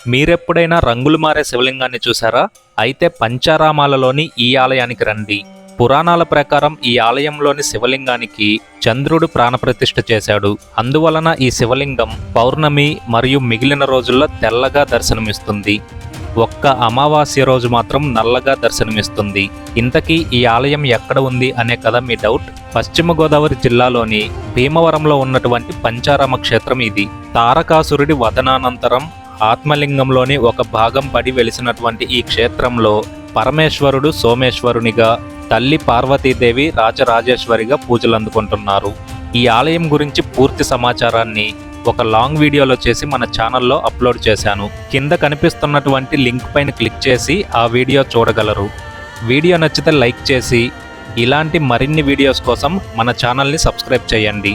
మీరెప్పుడైనా రంగులు మారే శివలింగాన్ని చూసారా? అయితే పంచారామాలలోని ఈ ఆలయానికి రండి. పురాణాల ప్రకారం ఈ ఆలయంలోని శివలింగానికి చంద్రుడు ప్రాణప్రతిష్ఠ చేశాడు. అందువలన ఈ శివలింగం పౌర్ణమి మరియు మిగిలిన రోజుల్లో తెల్లగా దర్శనమిస్తుంది. ఒక్క అమావాస్య రోజు మాత్రం నల్లగా దర్శనమిస్తుంది. ఇంతకీ ఈ ఆలయం ఎక్కడ ఉంది అనే కదా మీ డౌట్. పశ్చిమ గోదావరి జిల్లాలోని భీమవరంలో ఉన్నటువంటి పంచారామ క్షేత్రం ఇది. తారకాసురుడి వదనానంతరం ఆత్మలింగంలోని ఒక భాగం పడి వెలిసినటువంటి ఈ క్షేత్రంలో పరమేశ్వరుడు సోమేశ్వరునిగా, తల్లి పార్వతీదేవి రాజరాజేశ్వరిగా పూజలు అందుకుంటున్నారు. ఈ ఆలయం గురించి పూర్తి సమాచారాన్ని ఒక లాంగ్ వీడియోలో చేసి మన ఛానల్లో అప్లోడ్ చేశాను. కింద కనిపిస్తున్నటువంటి లింక్ పైన క్లిక్ చేసి ఆ వీడియో చూడగలరు. వీడియో నచ్చితే లైక్ చేసి ఇలాంటి మరిన్ని వీడియోస్ కోసం మన ఛానల్ని సబ్స్క్రైబ్ చేయండి.